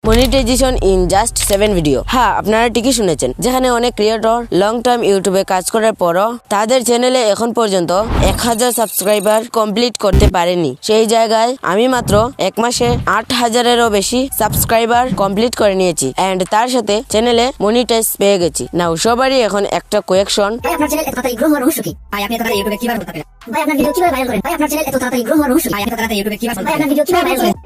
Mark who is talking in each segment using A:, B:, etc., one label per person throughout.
A: Monetization in just 7 video. হ্যাঁ, আপনারা ঠিকই শুনেছেন, যেখানে অনেক ক্রিয়েটর লং টাইম ইউটিউবে কাজ করার পরও তাদের চ্যানেলে এখন পর্যন্ত 1000 সাবস্ক্রাইবার কমপ্লিট করতে পারেনি, সেই জায়গায় আমি মাত্র 1 মাসে 8000-এরও বেশি সাবস্ক্রাইবার কমপ্লিট করে নিয়েছি এন্ড তার সাথে চ্যানেলে মনিটাইজ পেয়ে গেছি। নাও সবারই এখন একটা কোয়েকশন,
B: আপনার চ্যানেল এত তাড়াতাড়ি গ্রো হওয়ার রহস্য কি? ভাই আপনি এত তাড়াতাড়ি ইউটিউবে কিভাবে হতে পারেন? ভাই আপনার ভিডিও কিভাবে ভাইরাল করেন? ভাই আপনার চ্যানেল এত তাড়াতাড়ি গ্রো হওয়ার রহস্য কি? ভাই আপনি এত তাড়াতাড়ি ইউটিউবে কিভাবে ভাই আপনার ভিডিও কিভাবে ভাইরাল করেন?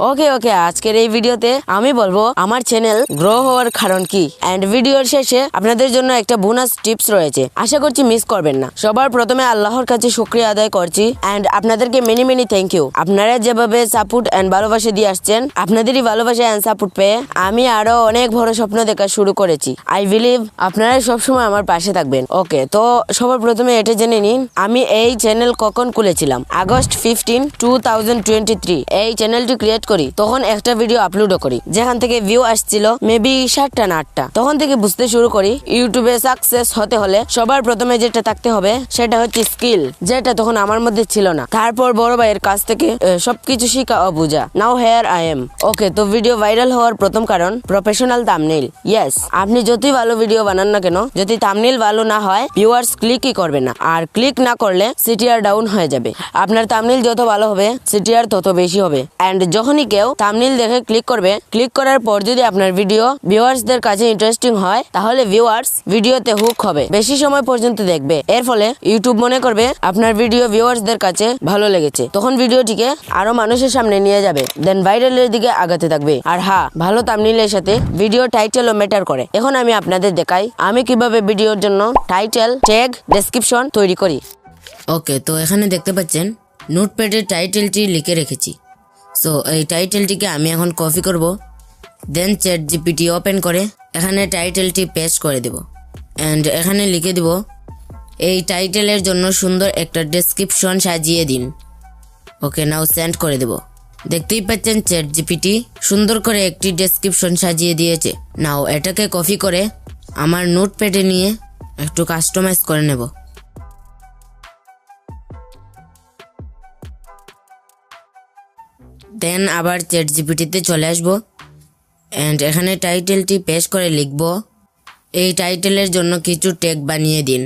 A: ওকে আজকের এই ভিডিওতে আমি বলবো আমার চ্যানেল গ্রো হওয়ার কারণ কি এন্ড ভিডিওর শেষে আপনাদের জন্য একটা বোনাস টিপস রয়েছে, আশা করছি মিস করবেন না। সবার প্রথমে আল্লাহর কাছে শুকরিয়া আদায় করছি এন্ড আপনাদেরকে মেনি থ্যাংক ইউ। আপনারা যেভাবে সাপোর্ট এন্ড ভালোবাসা দিয়ে আসছেন, আপনাদেরই ভালোবাসা এন্ড সাপোর্ট পেয়ে আমি আরো অনেক বড় স্বপ্ন দেখা শুরু করেছি। আই বিলিভ আপনারা সবসময় আমার পাশে থাকবেন। ওকে, তো সবার প্রথমে এটা জেনে নিন আমি এই চ্যানেল কখন খুলেছিলাম। আগস্ট 15, 2023 এই চ্যানেলটি ক্রিয়েট করি, তখন একটা ভিডিও আপলোডও করি যেখান থেকে ভিউ আসছিল মেবি 7টা না 8টা। তখন থেকে বুঝতে শুরু করি ইউটিউবে সাকসেস হতে হলে সবার প্রথমে যেটা থাকতে হবে সেটা হচ্ছে স্কিল, যেটা তখন আমার মধ্যে ছিল না। তারপর বড় ভাইয়ের কাছ থেকে সবকিছু শিখা ও বুঝা। নাও হেয়ার আই এম। ওকে, তো ভিডিও ভাইরাল হওয়ার প্রথম কারণ প্রফেশনাল থাম্বনেইল। ইয়েস, আপনি যতই ভালো ভিডিও বানান না কেন, যদি থাম্বনেইল ভালো না হয় ভিউয়ার্স ক্লিকই করবে না, আর ক্লিক না করলে সিটিআর ডাউন হয়ে যাবে। আপনার থাম্বনেইল যত ভালো হবে সিটিআর তত বেশি হবে এন্ড যখনই কেউ থাম্বনেইল দেখে ক্লিক করবে, ক্লিক করার পর যদি আপনার ভিডিও ভিউয়ার্সদের কাছে ইন্টারেস্টিং হয় তাহলে ভিউয়ার্স ভিডিওতে হুক হবে, বেশি সময় পর্যন্ত দেখবে। এর ফলে ইউটিউব মনে করবে আপনার ভিডিও ভিউয়ার্সদের কাছে ভালো লেগেছে, তখন ভিডিওটিকে আরো মানুষের সামনে নিয়ে যাবে, দেন ভাইরালের দিকে আগাতে থাকবে। আর হ্যাঁ, ভালো থাম্বনেইলের সাথে ভিডিও টাইটেলও ম্যাটার করে। এখন আমি আপনাদের দেখাই আমি কিভাবে ভিডিওর জন্য টাইটেল, ট্যাগ, ডেসক্রিপশন তৈরি করি। ওকে, তো এখানে দেখতে পাচ্ছেন নোটপ্যাডে টাইটেলটি লিখে রেখেছি। সো এই টাইটেলটিকে আমি এখন কপি করব, দেন চ্যাট জিপিটি ওপেন করে এখানে টাইটেলটি পেস্ট করে দেব এন্ড এখানে লিখে দেব এই টাইটেলের জন্য সুন্দর একটা ডেসক্রিপশন সাজিয়ে দিন। ওকে, নাও সেন্ড করে দেব। দেখতেই পাচ্ছেন চ্যাট জিপিটি সুন্দর করে একটি ডেসক্রিপশন সাজিয়ে দিয়েছে। নাও এটাকে কপি করে আমার নোটপ্যাডে নিয়ে একটু কাস্টমাইজ করে নেব। দেন আবার চ্যাট জিপিটিতে চলে আসবো এন্ড এখানে টাইটেলটি পেস্ট করে লিখব এই টাইটেলের জন্য কিছু ট্যাগ বানিয়ে দিন।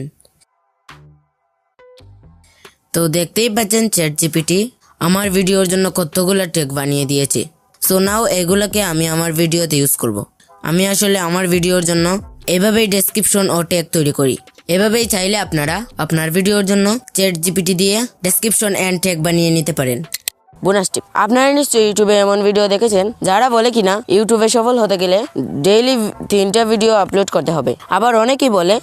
A: তো দেখতেই পাচ্ছেন চ্যাট জিপিটি আমার ভিডিওর জন্য কতগুলো ট্যাগ বানিয়ে দিয়েছে। সো নাও এগুলোকে আমি আমার ভিডিওতে ইউজ করব। আমি আসলে আমার ভিডিওর জন্য এভাবেই ডেসক্রিপশন ও ট্যাগ তৈরি করি। এভাবেই চাইলে আপনারা আপনার ভিডিওর জন্য চ্যাট জিপিটি দিয়ে ডেসক্রিপশন এন্ড ট্যাগ বানিয়ে নিতে পারেন। বোনাস টিপ, আপনারা নিশ্চয়ই ইউটিউবে এমন ভিডিও দেখেছেন যারা বলে কিনা ইউটিউবে সফল হতে গেলে ডেইলি 3টা ভিডিও আপলোড করতে হবে, আবার অনেকেই বলে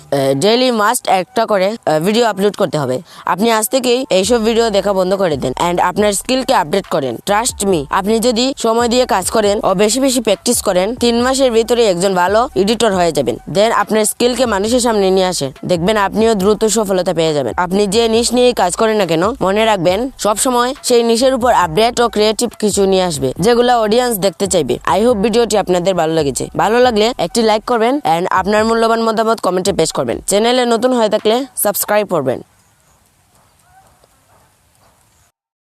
A: ডেইলি মাস্ট একটা করে ভিডিও আপলোড করতে হবে। আপনি আজ থেকেই এইসব ভিডিও দেখা বন্ধ করে দেন এন্ড আপনার স্কিলকে আপডেট করেন। ট্রাস্ট মি, আপনি যদি সময় দিয়ে কাজ করেন ও বেশি প্র্যাকটিস করেন, 3 মাসের ভিতরে একজন ভালো এডিটর হয়ে যাবেন। দেন আপনার স্কিলকে মানুষের সামনে নিয়ে আসেন, দেখবেন আপনিও দ্রুত সফলতা পেয়ে যাবেন। আপনি যে নিশ নিয়ে কাজ করেন না কেন, মনে রাখবেন সবসময় সেই নিশের উপর আপডেট ও ক্রিয়েটিভ কিছু নিয়ে আসবে যেগুলো অডিয়েন্স দেখতে চাইবে। আই হোপ ভিডিওটি আপনাদের ভালো লেগেছে। ভালো লাগলে একটি লাইক করবেন এন্ড আপনার মূল্যবান মতামত কমেন্টে পেশ করবেন। চ্যানেলে নতুন হয়ে থাকলে সাবস্ক্রাইব করবেন।